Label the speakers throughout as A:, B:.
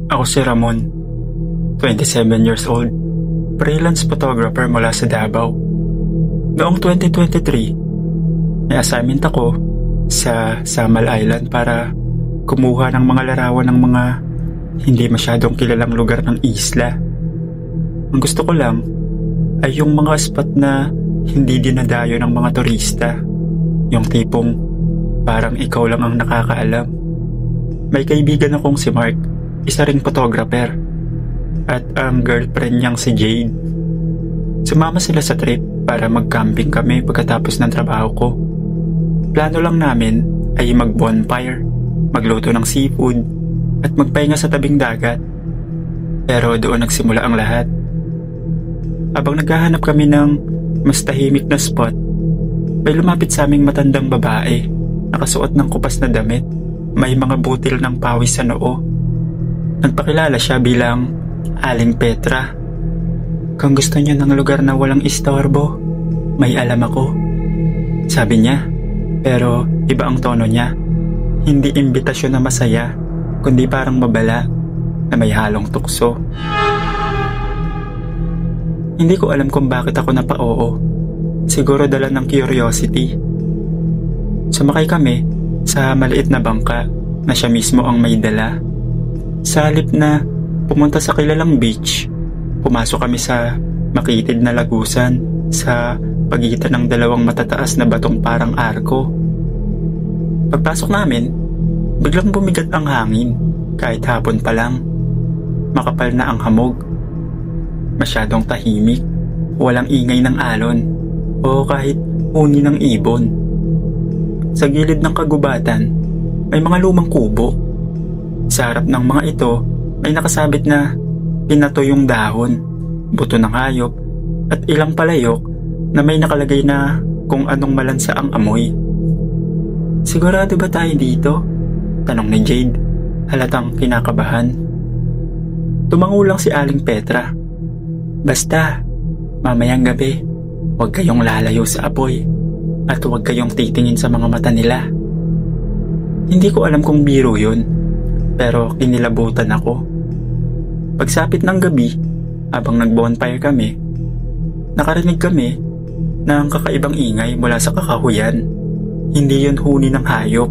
A: Ako si Ramon, 27 years old, freelance photographer mula sa Davao. Noong 2023, may assignment ako sa Samal Island para kumuha ng mga larawan ng mga hindi masyadong kilalang lugar ng isla. Ang gusto ko lang ay yung mga spot na hindi dinadayo ng mga turista. Yung tipong parang ikaw lang ang nakakaalam. May kaibigan akong si Mark, isa ring photographer, at ang girlfriend niyang si Jade. Sumama sila sa trip para mag-camping kami pagkatapos ng trabaho ko. Plano lang namin ay mag-bonfire, magluto ng seafood, at magpahinga sa tabing dagat. Pero doon nagsimula ang lahat. Habang naghahanap kami ng mas tahimik na spot, may lumapit sa aming matandang babae, nakasuot ng kupas na damit, may mga butil ng pawis sa noo. Nagpakilala siya bilang Aling Petra. Kung gusto niyo ng lugar na walang istorbo, may alam ako, sabi niya. Pero iba ang tono niya. Hindi imbitasyon na masaya, kundi parang mabala na may halong tukso. Hindi ko alam kung bakit ako napa-oo. Siguro dala ng curiosity. Sumakay kami sa maliit na bangka na siya mismo ang may dala. Sa halip na pumunta sa kilalang beach, pumasok kami sa makitid na lagusan sa pagitan ng dalawang matataas na batong parang arko. Pagpasok namin, biglang bumigat ang hangin kahit hapon pa lang. Makapal na ang hamog. Masyadong tahimik, walang ingay ng alon o kahit huni ng ibon. Sa gilid ng kagubatan, may mga lumang kubo. Sa harap ng mga ito, may nakasabit na pinato yung dahon, buto ng hayop, at ilang palayok na may nakalagay na kung anong malansa ang amoy. Sigurado ba tayo dito? Tanong ni Jade, halatang kinakabahan. Tumango lang si Aling Petra. Basta, mamayang gabi, huwag kayong lalayo sa apoy at huwag kayong titingin sa mga mata nila. Hindi ko alam kung biro yun, pero kinilabutan ako. Pagsapit ng gabi, habang nag-bonfire kami, nakarinig kami ng kakaibang ingay mula sa kakahuyan. Hindi yun huni ng hayop.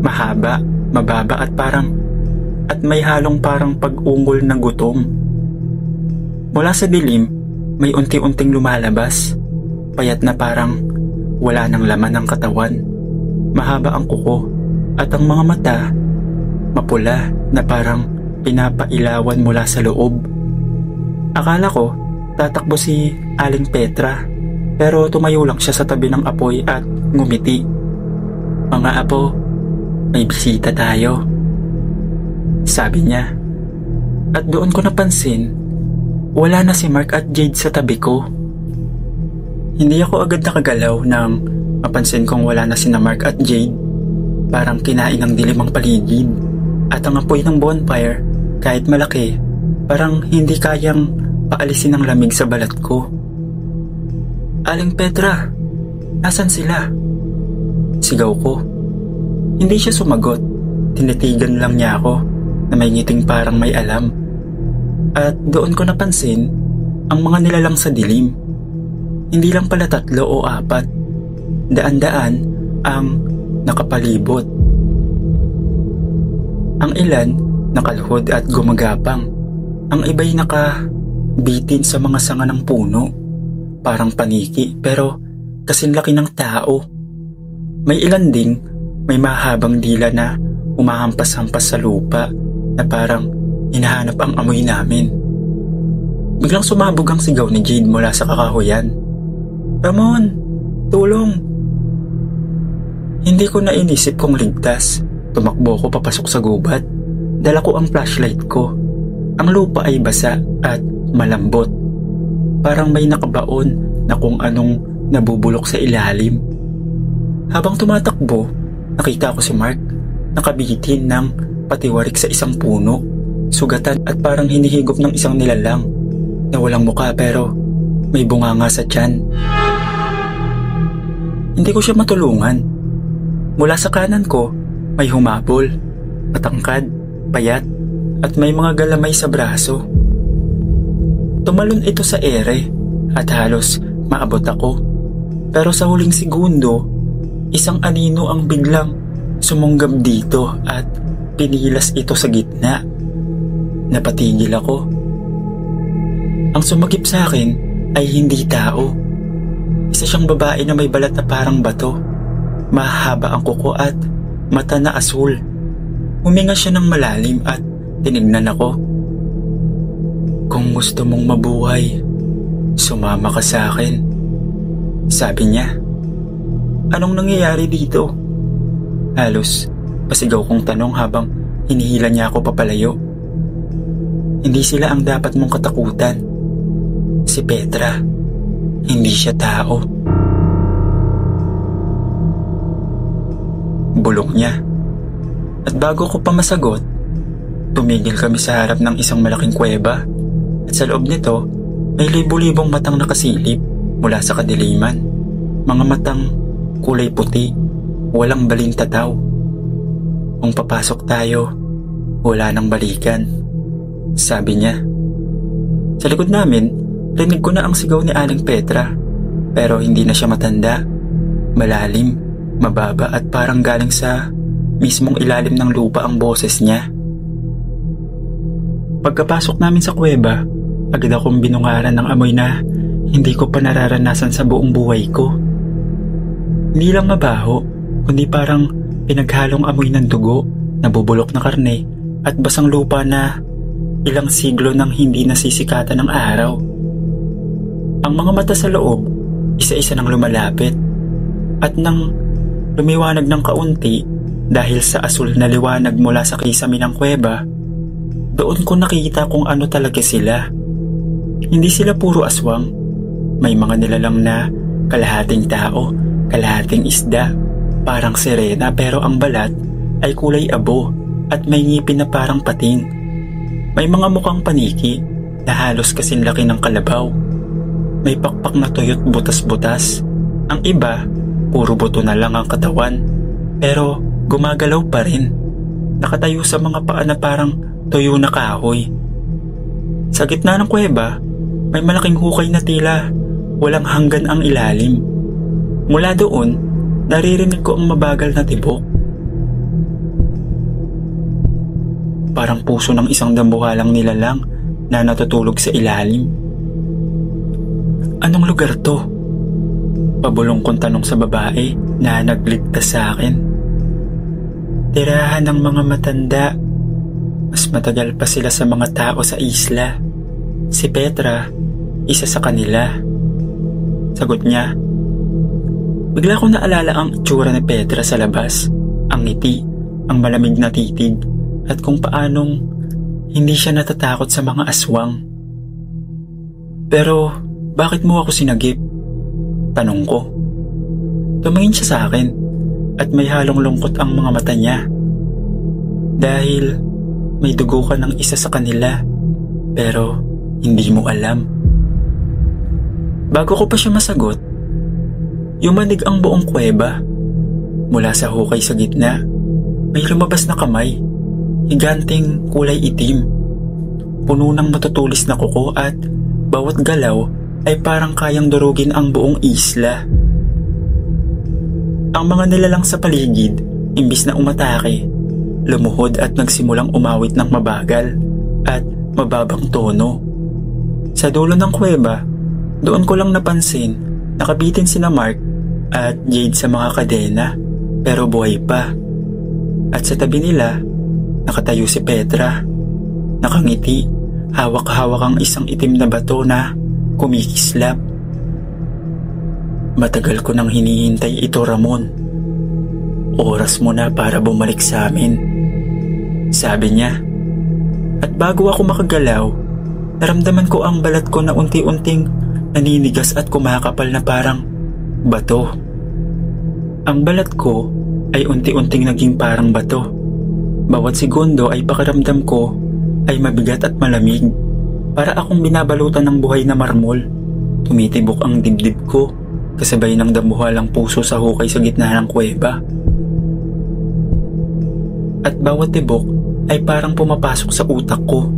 A: Mahaba, mababa at may halong parang pag-ungol ng gutom. Mula sa dilim, may unti-unting lumalabas, payat na parang wala nang laman ng katawan. Mahaba ang kuko at ang mga mata, mapula na parang pinapailawan mula sa loob. Akala ko tatakbo si Aling Petra, pero tumayo lang siya sa tabi ng apoy at ngumiti. Mga apo, may bisita tayo, sabi niya. At doon ko napansin, wala na si Mark at Jade sa tabi ko. Hindi ako agad nakagalaw nang mapansin kong wala na sina Mark at Jade. Parang kinain ng dilim ang paligid, at ang apoy ng bonfire, kahit malaki, parang hindi kayang paalisin ang lamig sa balat ko. Aling Petra, nasan sila? Sigaw ko. Hindi siya sumagot. Tinitigan lang niya ako na may ngiting parang may alam. At doon ko napansin ang mga nilalang sa dilim. Hindi lang pala 3 o 4. Daan-daan ang nakapalibot. Ang ilan nakaluhod at gumagapang. Ang iba'y nakabitin sa mga sanga ng puno. Parang paniki pero kasinlaki ng tao. May ilan ding may mahabang dila na umahampas-hampas sa lupa na parang hinahanap ang amoy namin. Biglang sumabog ang sigaw ni Jade mula sa kakahuyan. Ramon, tulong! Hindi ko na inisip kung ligtas. Tumakbo ko papasok sa gubat. Dala ko ang flashlight ko. Ang lupa ay basa at malambot. Parang may nakabaon na kung anong nabubulok sa ilalim. Habang tumatakbo, nakita ko si Mark nakabitin ng patiwarik sa isang puno, sugatan at parang hinihigop ng isang nilalang na walang muka pero may bunganga sa tiyan. Hindi ko siya matulungan. Mula sa kanan ko, may humabol, matangkad, payat, at may mga galamay sa braso. Tumalon ito sa ere at halos maabot ako. Pero sa huling segundo, isang anino ang biglang sumunggab dito at pinilas ito sa gitna. Napatigil ako. Ang sumagip sa akin ay hindi tao. Isa siyang babae na may balat na parang bato. Mahaba ang kuko at mata na asul. Huminga siya ng malalim at tinignan ako. "Kung gusto mong mabuhay, sumama ka sa akin," sabi niya. "Anong nangyayari dito?" Halos pasigaw kong tanong habang hinihila niya ako papalayo. "Hindi sila ang dapat mong katakutan. Si Petra, hindi siya tao." Bulong niya. At bago ko pa masagot, tumigil kami sa harap ng isang malaking kuweba at sa loob nito may libo-libong matang nakasilip mula sa kadiliman. Mga matang kulay puti, walang balintataw. "Kung papasok tayo, wala nang balikan," sabi niya. Sa likod namin, rinig ko na ang sigaw ni Aling Petra, pero hindi na siya matanda. Malalim, mababa at parang galing sa mismong ilalim ng lupa ang boses niya. Pagkapasok namin sa kuweba, agad akong binungaran ng amoy na hindi ko pa nararanasan sa buong buhay ko. Hindi lang mabaho, kundi parang pinaghalong amoy ng dugo, nabubulok na karne at basang lupa na ilang siglo nang hindi nasisikatan ng araw. Ang mga mata sa loob, isa-isa nang lumalapit at nang lumiwanag ng kaunti dahil sa asul na liwanag mula sa kisame ng kuweba, doon ko nakita kung ano talaga sila. Hindi sila puro aswang. May mga nilalang na kalahating tao, kalahating isda, parang sirena pero ang balat ay kulay abo at may ngipin na parang pating. May mga mukhang paniki na halos kasing laki ng kalabaw. May pakpak na tuyot butas-butas. Ang iba, puro buto na lang ang katawan. Pero gumagalaw pa rin. Nakatayo sa mga paa na parang tuyo na kahoy. Sa gitna ng kuweba, may malaking hukay na tila walang hanggan ang ilalim. Mula doon, naririnig ko ang mabagal na tibok. Parang puso ng isang dambuhalang nilalang na natutulog sa ilalim. "Anong lugar to?" Pabulong kong tanong sa babae na nagligtas sa akin. "Tirahan ng mga matanda. Mas matagal pa sila sa mga tao sa isla. Si Petra, isa sa kanila," sagot niya. Bigla ko naalala ang itsura ni Petra sa labas, ang ngiti, ang malamig na titig, at kung paanong hindi siya natatakot sa mga aswang. "Pero bakit mo ako sinagip?" tanong ko. Tumingin siya sa akin at may halong lungkot ang mga mata niya. "Dahil may dugo ka ng isa sa kanila, pero hindi mo alam." Bago ko pa siya masagot, yumanig ang buong kuweba. Mula sa hukay sa gitna, may lumabas na kamay, higanting kulay itim, puno ng matutulis na kuko at bawat galaw ay parang kayang durugin ang buong isla. Ang mga nilalang sa paligid, imbis na umatake, lumuhod at nagsimulang umawit ng mabagal at mababang tono. Sa dulo ng kuweba, doon ko lang napansin nakabitin sina Mark at Jade sa mga kadena pero buhay pa. At sa tabi nila, nakatayo si Petra. Nakangiti, hawak-hawak ang isang itim na bato na kumikislap. "Matagal ko nang hinihintay ito, Ramon. Oras mo na para bumalik sa amin," sabi niya. At bago ako makagalaw, naramdaman ko ang balat ko na unti-unting naninigas at kumakapal na parang bato. Ang balat ko ay unti-unting naging parang bato. Bawat segundo ay pakiramdam ko ay mabigat at malamig. Para akong binabalutan ng buhay na marmol. Tumitibok ang dibdib ko kasabay ng damuhalang puso sa hukay sa gitna ng kuweba. At bawat tibok ay parang pumapasok sa utak ko.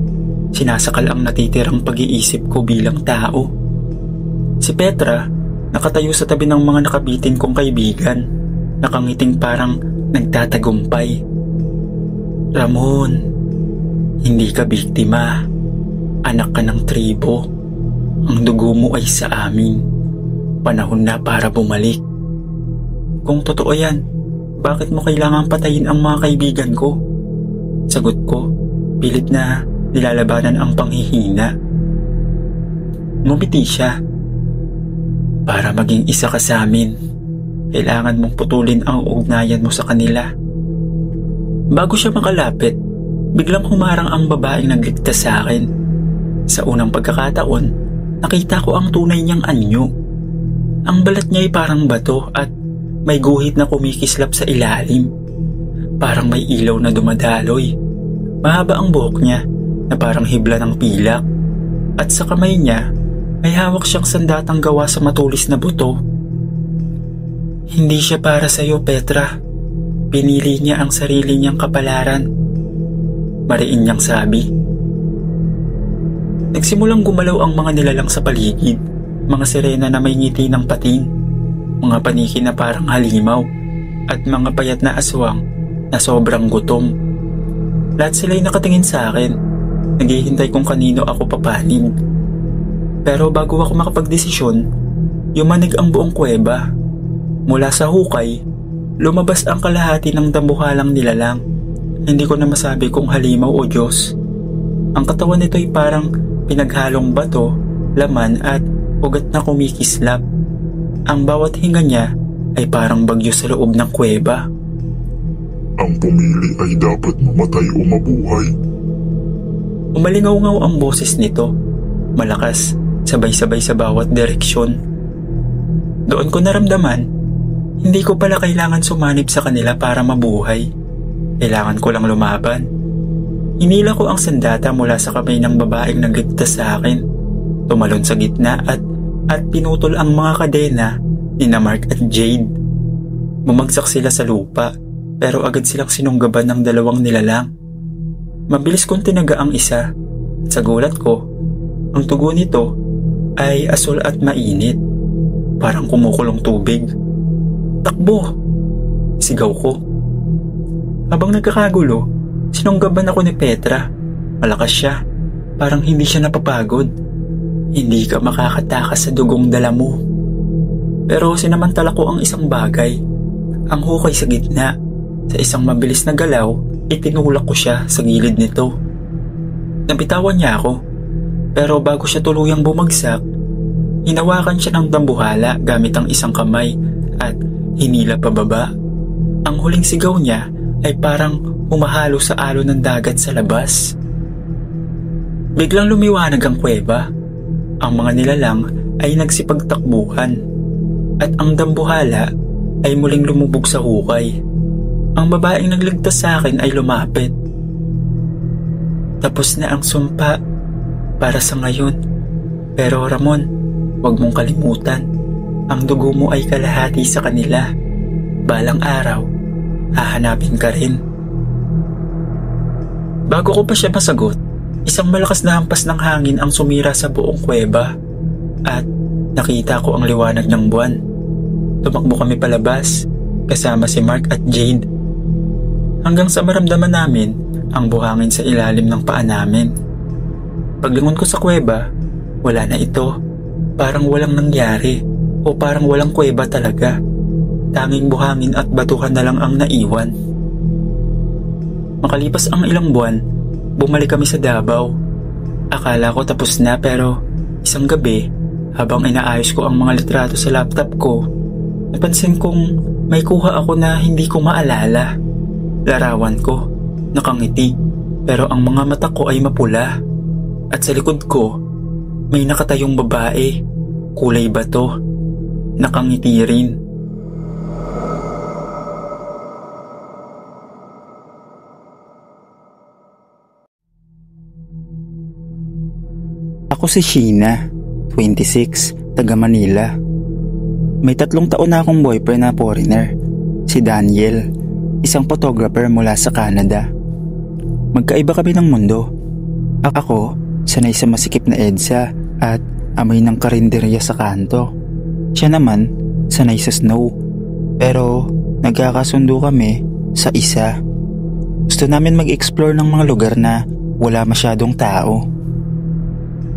A: Sinasakal ang natitirang pag-iisip ko bilang tao. Si Petra, nakatayo sa tabi ng mga nakabitin kong kaibigan, nakangiting parang nagtatagumpay. Ramon, hindi ka biktima. Anak ka ng tribo. Ang dugo mo ay sa amin. Panahon na para bumalik. Kung totoo yan, bakit mo kailangang patayin ang mga kaibigan ko? Sagot ko, pilit na nilalabanan ang panghihina. Ngumiti siya. Para maging isa ka sa amin, kailangan mong putulin ang ugnayan mo sa kanila. Bago siya makalapit, biglang humarang ang babaeng nagligtas sa akin. Sa unang pagkakataon, nakita ko ang tunay niyang anyo. Ang balat niya ay parang bato at may guhit na kumikislap sa ilalim. Parang may ilaw na dumadaloy. Mahaba ang buhok niya na parang hibla ng pilak. At sa kamay niya, may hawak siyang sandatang gawa sa matulis na buto. Hindi siya para sa iyo, Petra. Pinili niya ang sarili niyang kapalaran. Mariin niyang sabi. Nagsimulang gumalaw ang mga nilalang sa paligid, mga sirena na may ngiti ng pating, mga paniki na parang halimaw, at mga payat na aswang na sobrang gutom. Lahat sila'y nakatingin sa akin, naghihintay kung kanino ako papanig. Pero bago ako makapagdesisyon, yumanig ang buong kuweba. Mula sa hukay, lumabas ang kalahati ng dambuhalang nilalang. Hindi ko na masabi kung halimaw o Diyos. Ang katawan nito ay parang pinaghalong bato, laman at ugat na kumikislap. Ang bawat hinga niya ay parang bagyo sa loob ng kuweba.
B: Ang pumili ay dapat mamatay o mabuhay.
A: Umalingaw-ngaw ang boses nito, malakas, sabay-sabay sa bawat direksyon. Doon ko naramdaman, hindi ko pala kailangan sumanib sa kanila para mabuhay. Kailangan ko lang lumaban. Hinila ko ang sandata mula sa kamay ng babaeng nagligtas sa akin. Tumalon sa gitna at pinutol ang mga kadena ni Mark at Jade. Bumagsak sila sa lupa pero agad silang sinunggaban ng dalawang nilalang. Mabilis kong tinaga ang isa. Sa gulat ko, ang tugo nito ay asul at mainit. Parang kumukulong tubig. Takbo! Sigaw ko. Habang nagkakagulo, sinunggaban ako ni Petra. Malakas siya. Parang hindi siya napapagod. Hindi ka makakatakas sa dugong dala mo. Pero sinamantala ko ang isang bagay. Ang hukay sa gitna. Sa isang mabilis na galaw, itinulak ko siya sa gilid nito. Nabitawan niya ako. Pero bago siya tuluyang bumagsak, hinawakan siya ng dambuhala gamit ang isang kamay at hinila pababa. Ang huling sigaw niya ay parang humahalo sa alon ng dagat sa labas. Biglang lumiwanag ang kuweba. Ang mga nilalang ay nagsipagtakbuhan at ang dambuhala ay muling lumubog sa hukay. Ang babaeng nagligtas sa akin ay lumapit. Tapos na ang sumpa para sa ngayon. Pero Ramon, huwag mong kalimutan. Ang dugo mo ay kalahati sa kanila. Balang araw, hahanapin ka rin. Bago ko pa siya masagot, isang malakas na hampas ng hangin ang sumira sa buong kuweba at nakita ko ang liwanag ng buwan. Tumakbo kami palabas kasama si Mark at Jade. Hanggang sa maramdaman namin ang buhangin sa ilalim ng paa namin. Paglingon ko sa kuweba, wala na ito. Parang walang nangyari o parang walang kuweba talaga. Tanging buhangin at batuhan na lang ang naiwan. Makalipas ang ilang buwan, bumalik kami sa Davao. Akala ko tapos na pero isang gabi, habang inaayos ko ang mga litrato sa laptop ko, napansin kong may kuha ako na hindi ko maalala. Larawan ko, nakangiti, pero ang mga mata ko ay mapula. At sa likod ko, may nakatayong babae, kulay bato, nakangiti rin. Ako si Sheena, 26, taga Manila. May 3 taon na akong boyfriend na foreigner, si Daniel, isang photographer mula sa Canada. Magkaiba kami ng mundo. Ako, sanay sa masikip na EDSA at amoy ng karinderya sa kanto. Siya naman, sanay sa snow. Pero nagkakasundo kami sa isa. Gusto namin mag-explore ng mga lugar na wala masyadong tao.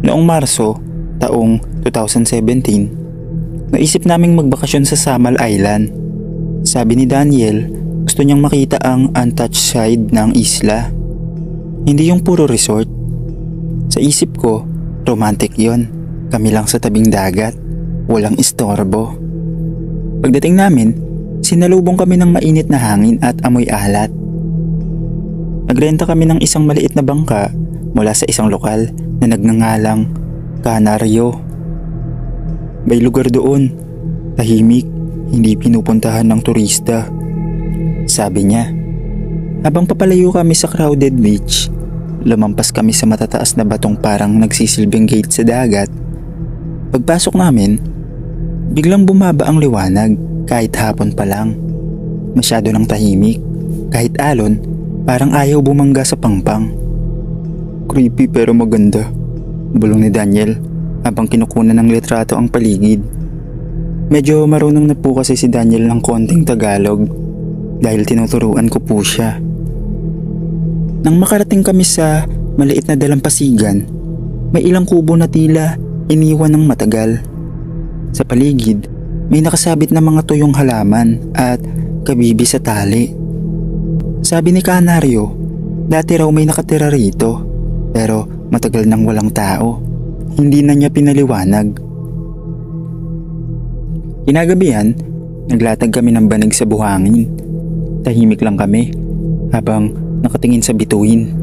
A: Noong Marso, taong 2017, naisip naming magbakasyon sa Samal Island. Sabi ni Daniel, gusto niyang makita ang untouched side ng isla. Hindi yung puro resort. Sa isip ko, romantic yon. Kami lang sa tabing dagat, walang istorbo. Pagdating namin, sinalubong kami ng mainit na hangin at amoy alat. Nagrenta kami ng isang maliit na bangka mula sa isang lokal na nagngangalang Canaryo. May lugar doon, tahimik, hindi pinupuntahan ng turista. Sabi niya. Habang papalayo kami sa crowded beach, lumampas kami sa matataas na batong parang nagsisilbing gate sa dagat. Pagpasok namin, biglang bumaba ang liwanag kahit hapon pa lang. Masyado ng tahimik, kahit alon, parang ayaw bumangga sa pangpang. Creepy pero maganda, bulong ni Daniel habang kinukunan ng litrato ang paligid. Medyo marunong na po kasi si Daniel ng konting Tagalog dahil tinuturuan ko po siya. Nang makarating kami sa maliit na dalampasigan, may ilang kubo na tila iniwan ng matagal. Sa paligid, may nakasabit na mga tuyong halaman at kabibi sa tali. Sabi ni Canaryo, dati raw may nakatira rito, pero matagal nang walang tao. Hindi na niya pinaliwanag. Kinagabihan, naglatag kami ng banig sa buhangin. Tahimik lang kami habang nakatingin sa bituin.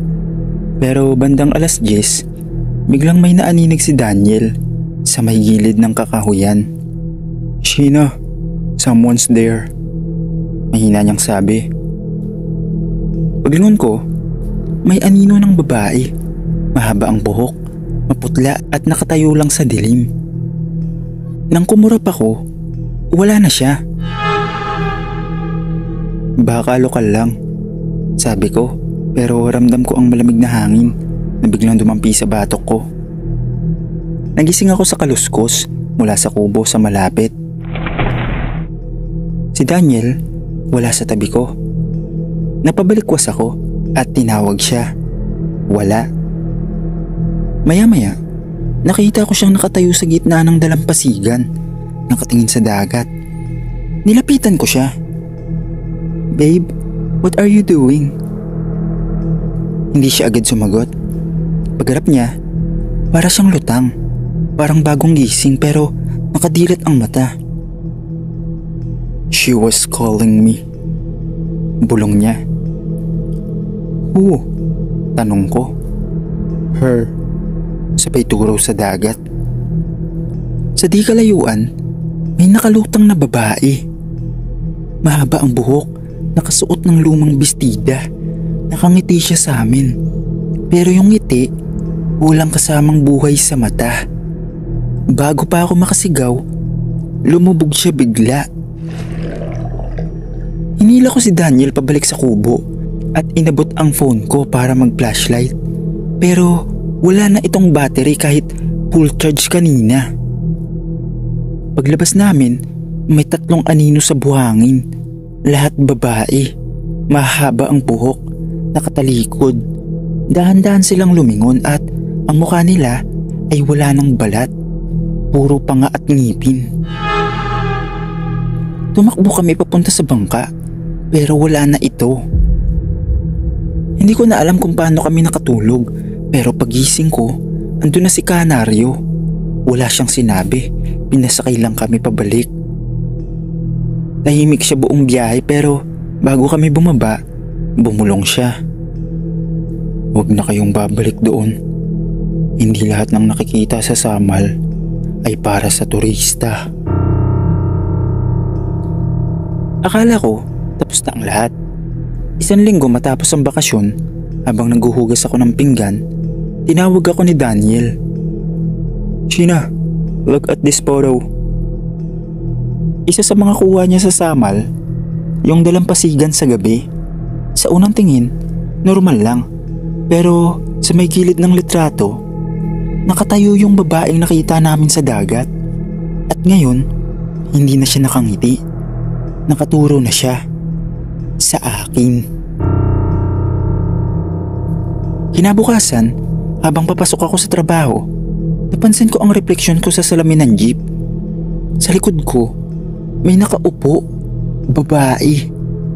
A: Pero bandang 10:00, biglang may naaninig si Daniel sa may gilid ng kakahuyan. Sheena, someone's there. Mahina niyang sabi. Paglingon ko, may anino ng babae. Mahaba ang buhok, maputla at nakatayo lang sa dilim. Nang kumurap ako, wala na siya. Baka lokal lang, sabi ko, pero ramdam ko ang malamig na hangin na biglang dumampi sa batok ko. Nagising ako sa kaluskos mula sa kubo sa malapit. Si Daniel wala sa tabi ko. Napabalikwas ako at tinawag siya. Wala. Maya-maya, nakita ko siyang nakatayo sa gitna ng dalampasigan, nakatingin sa dagat. Nilapitan ko siya. Babe, what are you doing? Hindi siya agad sumagot. Pagharap niya, para siyang lutang. Parang bagong gising pero nakadilat ang mata. She was calling me. Bulong niya. Who? Tanong ko. Her. Sabay turo sa dagat. Sa di kalayuan, may nakalutang na babae. Mahaba ang buhok, nakasuot ng lumang bestida. Nakangiti siya sa amin. Pero yung ngiti, walang kasamang buhay sa mata. Bago pa ako makasigaw, lumubog siya bigla. Hinila ko si Daniel pabalik sa kubo at inabot ang phone ko para mag-flashlight. Pero wala na itong battery kahit full charge kanina. Paglabas namin, may 3 anino sa buhangin. Lahat babae. Mahaba ang buhok, nakatalikod. Dahan-dahan silang lumingon at ang mukha nila ay wala ng balat. Puro panga at ngipin. Tumakbo kami papunta sa bangka pero wala na ito. Hindi ko na alam kung paano kami nakatulog pero pagising ko, andun na si Canaryo. Wala siyang sinabi, pinasakay lang kami pabalik. Tahimik siya buong biyahe pero bago kami bumaba, bumulong siya. Huwag na kayong babalik doon. Hindi lahat ng nakikita sa Samal ay para sa turista. Akala ko tapos na ang lahat. 1 linggo matapos ang bakasyon, habang naghuhugas ako ng pinggan, tinawag ako ni Daniel. Sheena, look at this photo. Isa sa mga kuha niya sa Samal, yung dalampasigan sa gabi. Sa unang tingin, normal lang.
C: Pero sa may gilid ng litrato, nakatayo yung babaeng nakita namin sa dagat. At ngayon, hindi na siya nakangiti. Nakaturo na siya sa akin. Kinabukasan, habang papasok ako sa trabaho, napansin ko ang refleksyon ko sa salamin ng jeep. Sa likod ko, may nakaupo, babae,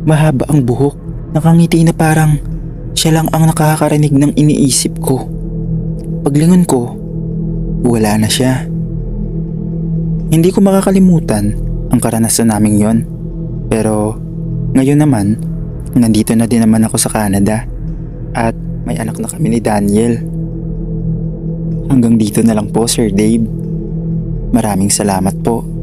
C: mahaba ang buhok, nakangiti na parang siya lang ang nakakarinig ng iniisip ko. Paglingon ko, wala na siya. Hindi ko makakalimutan ang karanasan naming yon. Pero ngayon naman, nandito na din naman ako sa Canada at may anak na kami ni Daniel. Hanggang dito na lang po, Sir Dave. Maraming salamat po.